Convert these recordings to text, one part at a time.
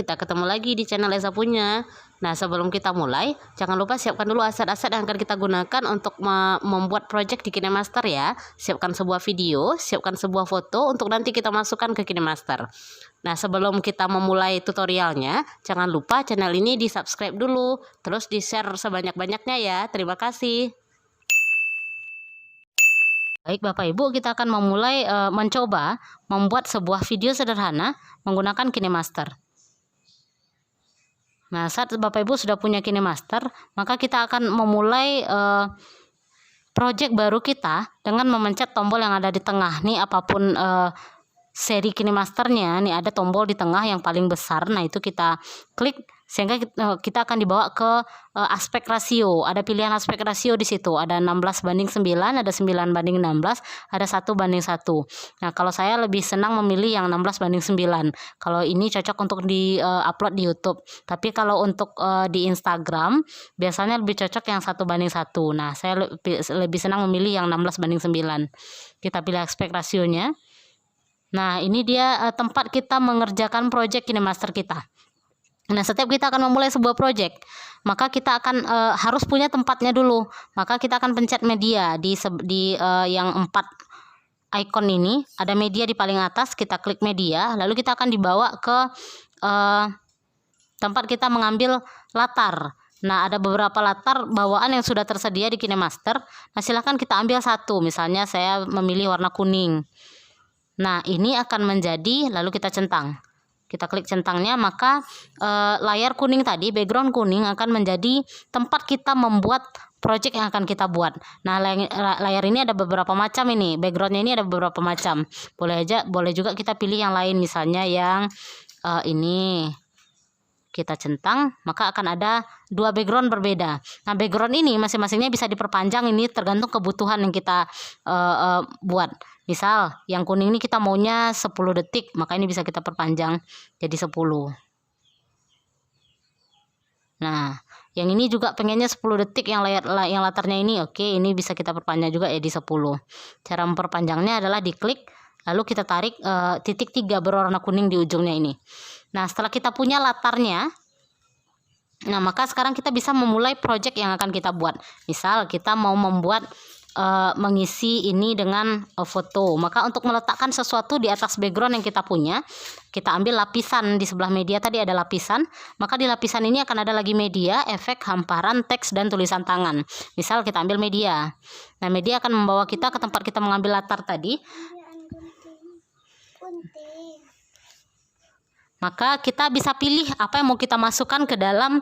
kita ketemu lagi di channel Esa Punya. Nah, sebelum kita mulai, jangan lupa siapkan dulu aset-aset yang akan kita gunakan untuk membuat project di KineMaster ya. Siapkan sebuah video, siapkan sebuah foto untuk nanti kita masukkan ke KineMaster. Nah, sebelum kita memulai tutorialnya, jangan lupa channel ini di-subscribe dulu, terus di-share sebanyak-banyaknya ya. Terima kasih. Baik Bapak Ibu, kita akan memulai mencoba membuat sebuah video sederhana menggunakan KineMaster. Nah, saat Bapak Ibu sudah punya KineMaster, maka kita akan memulai project baru kita dengan memencet tombol yang ada di tengah. Nih, apapun seri KineMasternya, nih ada tombol di tengah yang paling besar. Nah, itu kita klik sehingga kita akan dibawa ke aspek rasio. Ada pilihan aspek rasio di situ. Ada 16:9, ada 9:16, ada 1:1. Nah, kalau saya lebih senang memilih yang 16:9. Kalau ini cocok untuk di-upload di YouTube. Tapi kalau untuk di Instagram biasanya lebih cocok yang 1:1. Nah, saya lebih senang memilih yang 16:9. Kita pilih aspek rasionya. Nah, ini dia tempat kita mengerjakan project KineMaster kita. Nah, setiap kita akan memulai sebuah project, maka kita akan harus punya tempatnya dulu. Maka kita akan pencet media di yang 4 icon ini. Ada media di paling atas, kita klik media, lalu kita akan dibawa ke tempat kita mengambil latar. Nah, ada beberapa latar bawaan yang sudah tersedia di KineMaster. Nah, silahkan kita ambil satu. Misalnya saya memilih warna kuning. Nah, ini akan menjadi, lalu kita centang. Kita klik centangnya, maka layar kuning tadi, background kuning akan menjadi tempat kita membuat project yang akan kita buat. Nah, layar ini ada beberapa macam ini. Backgroundnya ini ada beberapa macam. Boleh juga kita pilih yang lain, misalnya yang ini. Kita centang, maka akan ada 2 background berbeda. Nah, background ini masing-masingnya bisa diperpanjang, ini tergantung kebutuhan yang kita buat. Misal yang kuning ini kita maunya 10 detik, maka ini bisa kita perpanjang jadi 10. Nah, yang ini juga pengennya 10 detik yang latarnya ini. Oke, ini bisa kita perpanjang juga jadi 10. Cara memperpanjangnya adalah diklik, lalu kita tarik titik 3 berwarna kuning di ujungnya ini. Nah, setelah kita punya latarnya, nah maka sekarang kita bisa memulai project yang akan kita buat. Misal kita mau membuat mengisi ini dengan foto. Maka untuk meletakkan sesuatu di atas background yang kita punya, kita ambil lapisan. Di sebelah media tadi ada lapisan, maka di lapisan ini akan ada lagi media, efek, hamparan, teks, dan tulisan tangan. Misal kita ambil media. Nah, media akan membawa kita ke tempat kita mengambil latar tadi. Maka kita bisa pilih apa yang mau kita masukkan ke dalam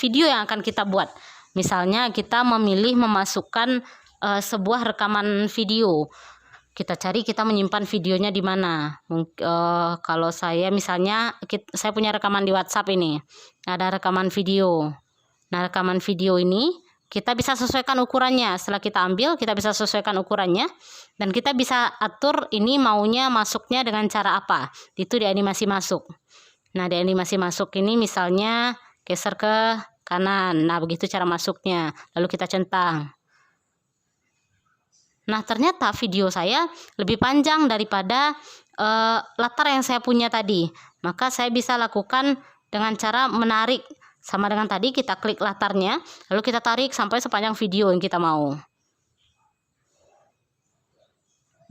video yang akan kita buat. Misalnya kita memilih memasukkan sebuah rekaman video. Kita cari kita menyimpan videonya di mana. Kalau saya misalnya saya punya rekaman di WhatsApp ini. Ada rekaman video. Nah, rekaman video ini kita bisa sesuaikan ukurannya. Setelah kita ambil, kita bisa sesuaikan ukurannya. Dan kita bisa atur ini maunya masuknya dengan cara apa. Itu di animasi masuk. Nah, di animasi masuk ini misalnya geser ke kanan. Nah, begitu cara masuknya. Lalu kita centang. Nah, ternyata video saya lebih panjang daripada latar yang saya punya tadi. Maka saya bisa lakukan dengan cara menarik. Sama dengan tadi, kita klik latarnya, lalu kita tarik sampai sepanjang video yang kita mau.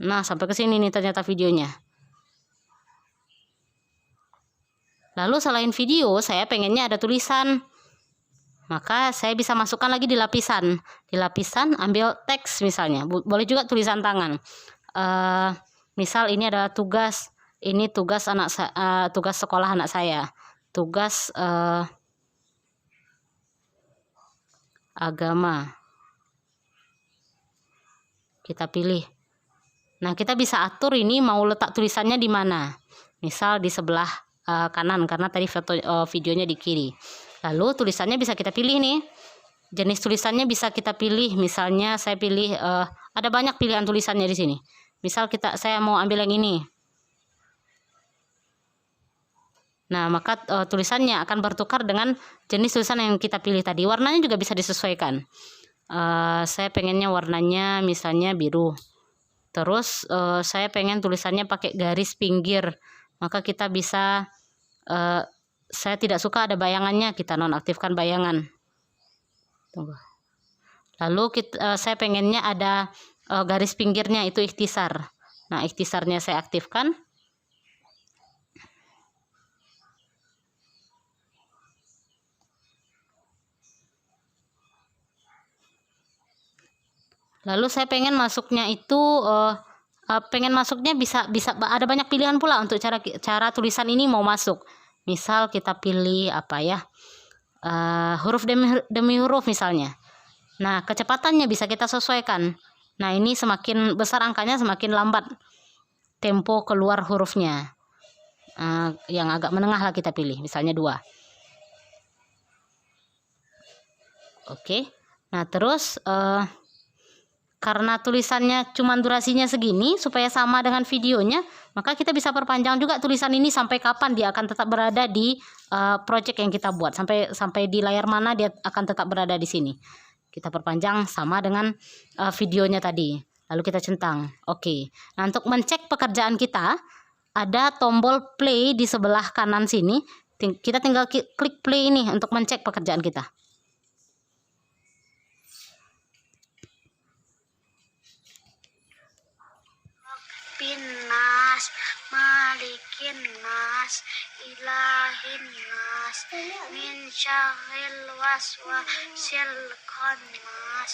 Nah, sampai ke sini nih ternyata videonya. Lalu selain video, saya pengennya ada tulisan. Maka saya bisa masukkan lagi di lapisan. Di lapisan ambil teks misalnya. Boleh juga tulisan tangan. Misal ini adalah tugas. Ini tugas tugas sekolah anak saya. Tugas agama. Kita pilih. Nah, kita bisa atur ini mau letak tulisannya di mana. Misal di sebelah kanan karena tadi videonya di kiri. Lalu tulisannya bisa kita pilih nih. Jenis tulisannya bisa kita pilih. Misalnya saya pilih ada banyak pilihan tulisannya di sini. Misal saya mau ambil yang ini. Nah, maka tulisannya akan bertukar dengan jenis tulisan yang kita pilih tadi. Warnanya juga bisa disesuaikan. Saya pengennya warnanya misalnya biru. Terus saya pengen tulisannya pakai garis pinggir. Maka kita bisa saya tidak suka ada bayangannya, kita nonaktifkan bayangan. Tunggu. Lalu saya pengennya ada garis pinggirnya, itu ikhtisar. Nah, ikhtisarnya saya aktifkan. Lalu saya pengen masuknya itu bisa ada banyak pilihan pula untuk cara tulisan ini mau masuk. Misal kita pilih apa ya, huruf demi huruf misalnya. Nah, kecepatannya bisa kita sesuaikan. Nah, ini semakin besar angkanya semakin lambat tempo keluar hurufnya. Yang agak menengah lah kita pilih, misalnya 2. Oke. Nah, terus karena tulisannya cuman durasinya segini, supaya sama dengan videonya, maka kita bisa perpanjang juga tulisan ini sampai kapan dia akan tetap berada di project yang kita buat. Sampai di layar mana dia akan tetap berada di sini. Kita perpanjang sama dengan videonya tadi. Lalu kita centang. Oke. Nah, untuk mencek pekerjaan kita, ada tombol play di sebelah kanan sini. Kita tinggal klik play ini untuk mencek pekerjaan kita. Nas, malikin nas, ilahin nas, min syarril waswasil khannas,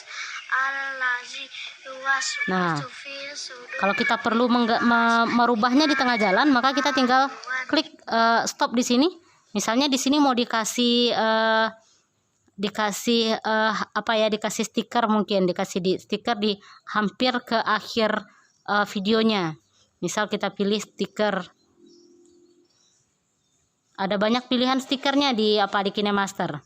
allazi yuwaswisu fi sudur. Kalau kita perlu merubahnya di tengah jalan, maka kita tinggal klik stop di sini. Misalnya di sini mau dikasih dikasih stiker, mungkin dikasih stiker di hampir ke akhir videonya. Misal kita pilih stiker, ada banyak pilihan stikernya di KineMaster.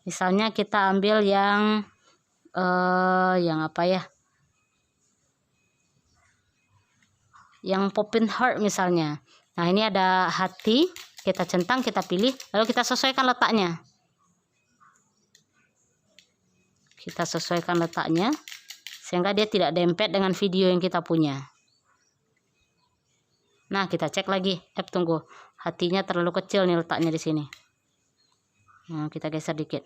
Misalnya kita ambil yang apa ya, yang popping heart misalnya. Nah, ini ada hati, kita centang, kita pilih, lalu kita sesuaikan letaknya. Kita sesuaikan letaknya sehingga dia tidak dempet dengan video yang kita punya. Nah, kita cek lagi. Tunggu, hatinya terlalu kecil nih letaknya di sini. Nah, kita geser dikit.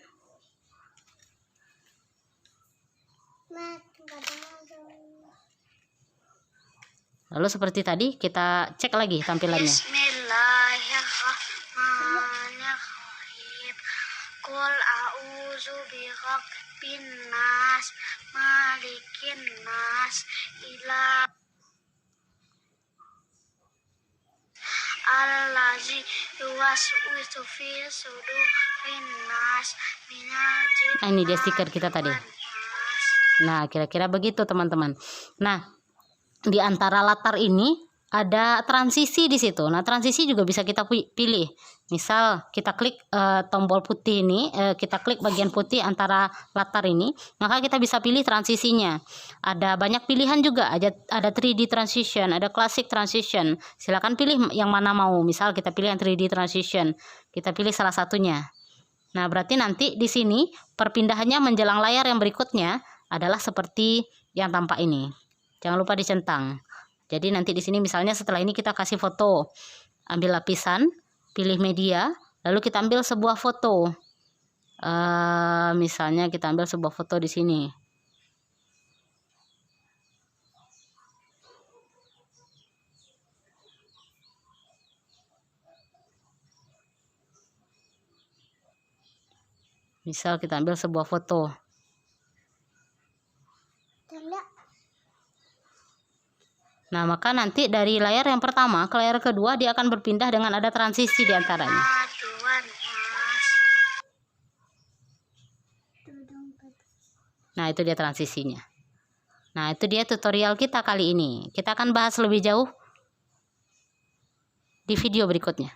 Lalu seperti tadi kita cek lagi tampilannya. Bismillahirrahmanirrahim. Qul a'udzu birabbin nas, malikin nas, allazi yuwaswisu fi sudurin nas, minal jinnati. Ini dia stiker kita tadi. Nah, kira-kira begitu teman-teman. Nah, di antara latar ini ada transisi di situ. Nah, transisi juga bisa kita pilih. Misal kita klik tombol putih ini, kita klik bagian putih antara latar ini, maka kita bisa pilih transisinya. Ada banyak pilihan juga. Ada 3D transition, ada classic transition. Silakan pilih yang mana mau. Misal kita pilih yang 3D transition. Kita pilih salah satunya. Nah, berarti nanti di sini perpindahannya menjelang layar yang berikutnya adalah seperti yang tampak ini. Jangan lupa dicentang. Jadi nanti di sini misalnya setelah ini kita kasih foto. Ambil lapisan, pilih media, lalu kita ambil sebuah foto. Misalnya kita ambil sebuah foto di sini. Misal kita ambil sebuah foto. Nah, maka nanti dari layar yang pertama ke layar kedua dia akan berpindah dengan ada transisi di antaranya. Nah, itu dia transisinya. Nah, itu dia tutorial kita kali ini. Kita akan bahas lebih jauh di video berikutnya.